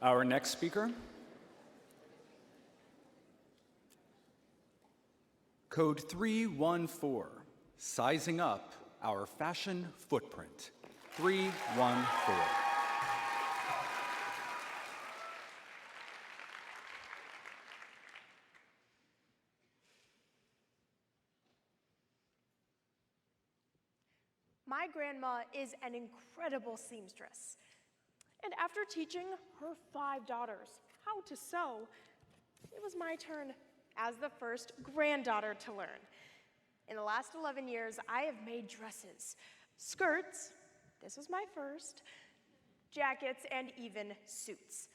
Our next speaker, code 314, sizing up our fashion footprint. 314. My grandma is an incredible seamstress. And after teaching her 5 daughters how to sew, it was my turn as the first granddaughter to learn. In the last 11 years, I have made dresses, skirts, this was my first, jackets, and even suits.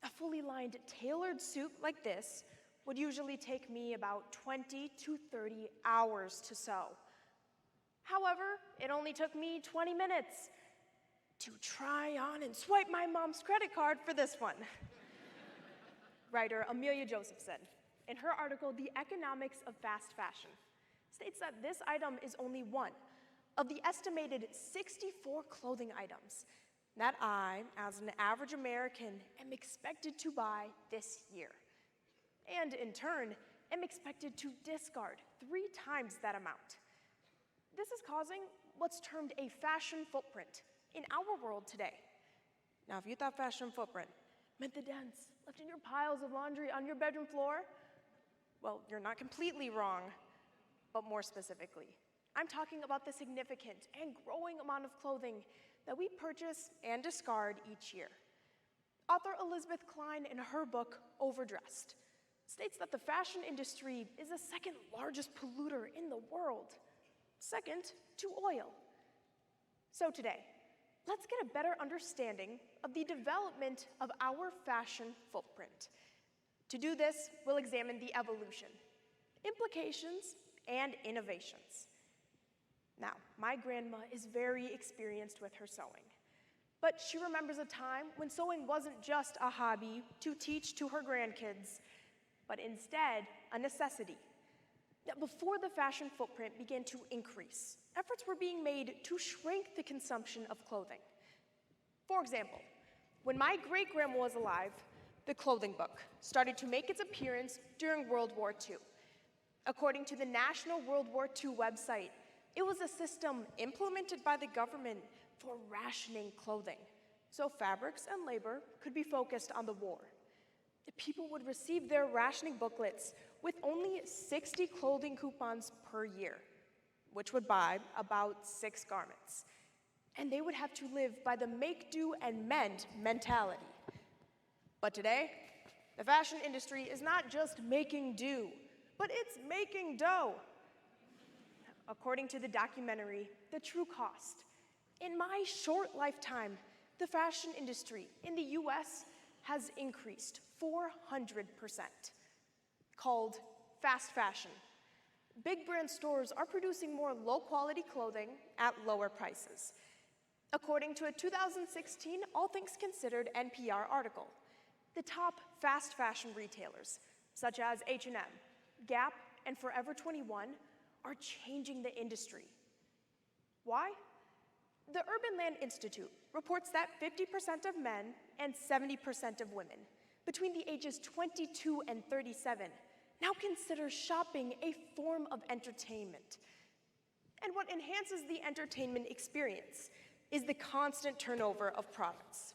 A fully lined tailored suit like this would usually take me about 20 to 30 hours to sew. However, it only took me 20 minutes to try on and swipe my mom's credit card for this one. Writer Amelia Josephson, in her article, The Economics of Fast Fashion, states that this item is only one of the estimated 64 clothing items that I, as an average American, am expected to buy this year. And in turn, am expected to discard 3 times that amount. This is causing what's termed a fashion footprint in our world today. Now, if you thought fashion footprint meant the dents left in your piles of laundry on your bedroom floor, well, you're not completely wrong, but more specifically, I'm talking about the significant and growing amount of clothing that we purchase and discard each year. Author Elizabeth Klein, in her book, Overdressed, states that the fashion industry is the second largest polluter in the world, second to oil. So today, let's get a better understanding of the development of our fashion footprint. To do this, we'll examine the evolution, implications, and innovations. Now, my grandma is very experienced with her sewing, but she remembers a time when sewing wasn't just a hobby to teach to her grandkids, but instead a necessity. That before the fashion footprint began to increase, efforts were being made to shrink the consumption of clothing. For example, when my great-grandma was alive, the clothing book started to make its appearance during World War II. According to the National World War II website, it was a system implemented by the government for rationing clothing, so fabrics and labor could be focused on the war. The people would receive their rationing booklets with only 60 clothing coupons per year, which would buy about 6 garments. And they would have to live by the make do and mend mentality. But today, the fashion industry is not just making do, but it's making dough. According to the documentary, The True Cost, in my short lifetime, the fashion industry in the US has increased 400%. Called fast fashion, big brand stores are producing more low-quality clothing at lower prices. According to a 2016 All Things Considered NPR article, the top fast fashion retailers, such as H&M, Gap, and Forever 21, are changing the industry. Why? The Urban Land Institute reports that 50% of men and 70% of women between the ages 22 and 37 now consider shopping a form of entertainment. And what enhances the entertainment experience is the constant turnover of products.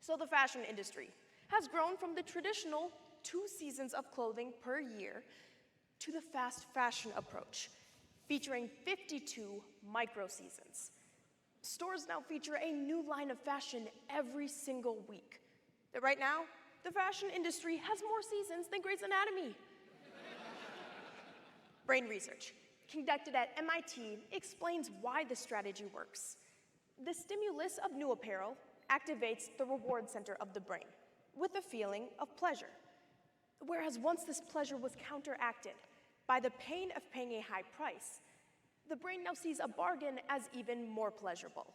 So the fashion industry has grown from the traditional 2 seasons of clothing per year to the fast fashion approach, featuring 52 micro-seasons. Stores now feature a new line of fashion every single week. Right now, the fashion industry has more seasons than Grey's Anatomy. Brain research conducted at MIT explains why this strategy works. The stimulus of new apparel activates the reward center of the brain with a feeling of pleasure, whereas once this pleasure was counteracted by the pain of paying a high price, the brain now sees a bargain as even more pleasurable.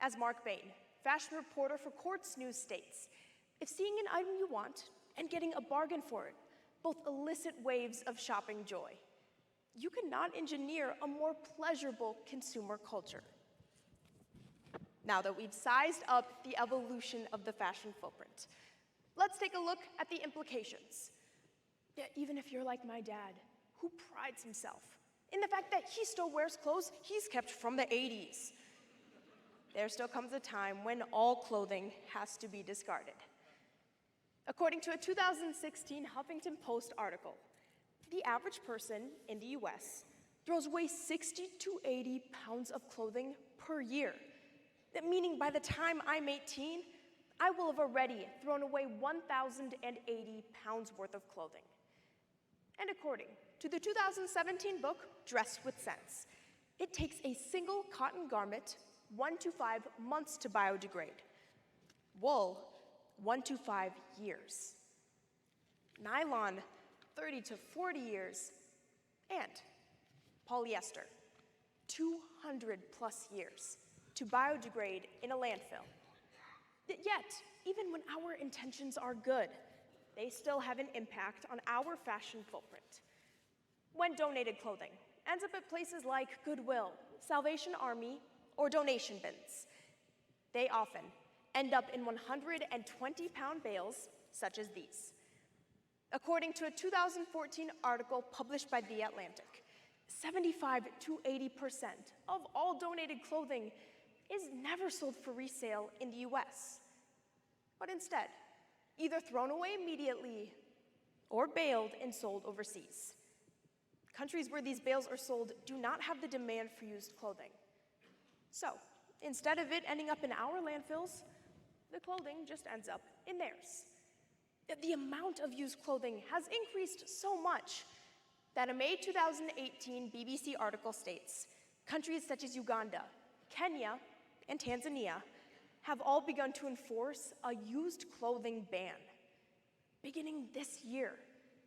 As Mark Bain, fashion reporter for Quartz News, states, if seeing an item you want and getting a bargain for it both elicit waves of shopping joy, you cannot engineer a more pleasurable consumer culture. Now that we've sized up the evolution of the fashion footprint, let's take a look at the implications. Yeah, even if you're like my dad, who prides himself in the fact that he still wears clothes he's kept from the 80s, there still comes a time when all clothing has to be discarded. According to a 2016 Huffington Post article, the average person in the US throws away 60 to 80 pounds of clothing per year. That meaning by the time I'm 18, I will have already thrown away 1,080 pounds worth of clothing. And according to the 2017 book, Dress with Sense, it takes a single cotton garment 1 to 5 months to biodegrade. Wool, 1 to 5 years. Nylon, 30 to 40 years. And polyester, 200 plus years to biodegrade in a landfill. Yet, even when our intentions are good, they still have an impact on our fashion footprint. When donated clothing ends up at places like Goodwill, Salvation Army, or donation bins, they often end up in 120-pound bales, such as these. According to a 2014 article published by The Atlantic, 75 to 80% of all donated clothing is never sold for resale in the US, but instead, either thrown away immediately or baled and sold overseas. Countries where these bales are sold do not have the demand for used clothing. So, instead of it ending up in our landfills, the clothing just ends up in theirs. The amount of used clothing has increased so much that a May 2018 BBC article states, countries such as Uganda, Kenya, and Tanzania have all begun to enforce a used clothing ban. Beginning this year,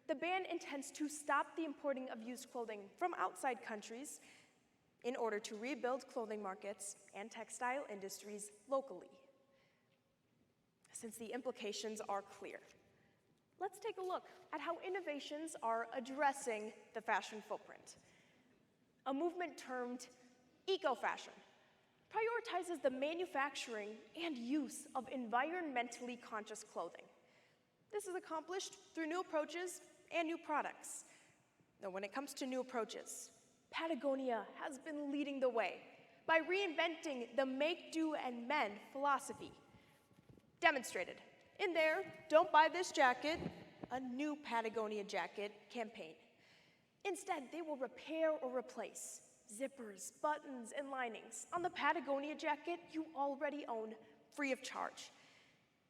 the ban intends to stop the importing of used clothing from outside countries in order to rebuild clothing markets and textile industries locally. Since the implications are clear, let's take a look at how innovations are addressing the fashion footprint. A movement termed eco-fashion prioritizes the manufacturing and use of environmentally conscious clothing. This is accomplished through new approaches and new products. Now, when it comes to new approaches, Patagonia has been leading the way by reinventing the make, do, and mend philosophy, demonstrated in their Don't Buy This Jacket, a new Patagonia jacket campaign. Instead, they will repair or replace zippers, buttons, and linings on the Patagonia jacket you already own free of charge.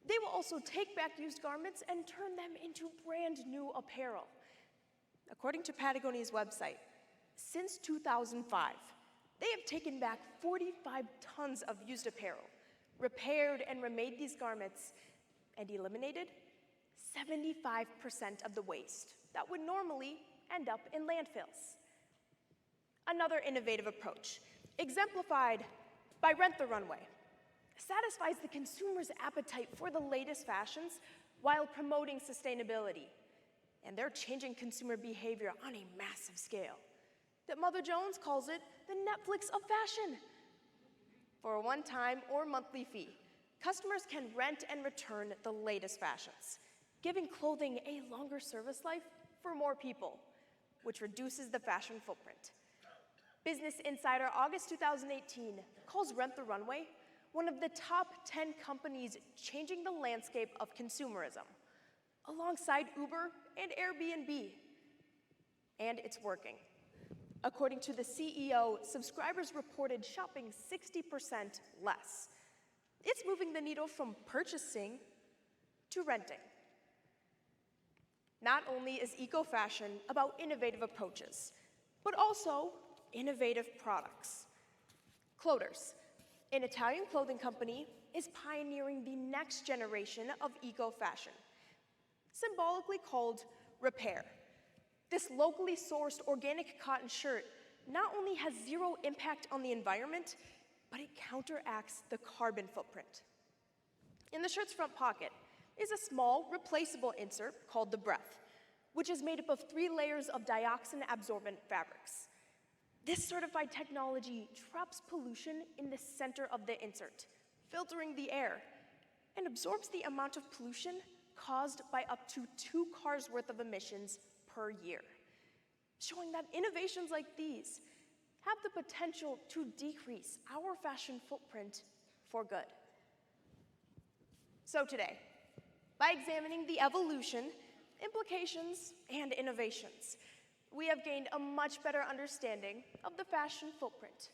They will also take back used garments and turn them into brand new apparel. According to Patagonia's website, since 2005, they have taken back 45 tons of used apparel, repaired and remade these garments, and eliminated 75% of the waste that would normally end up in landfills. Another innovative approach, exemplified by Rent the Runway, satisfies the consumer's appetite for the latest fashions while promoting sustainability. And they're changing consumer behavior on a massive scale that Mother Jones calls it the Netflix of fashion. For a one-time or monthly fee, customers can rent and return the latest fashions, giving clothing a longer service life for more people, which reduces the fashion footprint. Business Insider, August 2018, calls Rent the Runway one of the top 10 companies changing the landscape of consumerism, alongside Uber and Airbnb. And it's working. According to the CEO, subscribers reported shopping 60% less. It's moving the needle from purchasing to renting. Not only is eco-fashion about innovative approaches, but also innovative products. Cloders, an Italian clothing company, is pioneering the next generation of eco-fashion, symbolically called Repair. This locally sourced organic cotton shirt not only has zero impact on the environment, but it counteracts the carbon footprint. In the shirt's front pocket is a small, replaceable insert called the Breath, which is made up of 3 layers of dioxin-absorbent fabrics. This certified technology traps pollution in the center of the insert, filtering the air, and absorbs the amount of pollution caused by up to 2 cars' worth of emissions per year, showing that innovations like these have the potential to decrease our fashion footprint for good. So today, by examining the evolution, implications, and innovations, we have gained a much better understanding of the fashion footprint.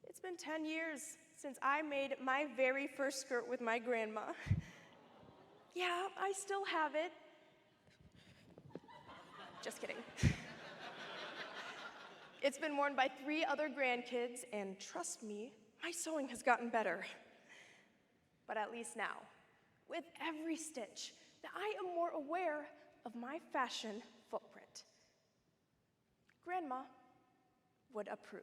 It's been 10 years since I made my very first skirt with my grandma. Yeah, I still have it. Just kidding. It's been worn by 3 other grandkids, and trust me, my sewing has gotten better. But at least now, with every stitch, that I am more aware of my fashion footprint. Grandma would approve.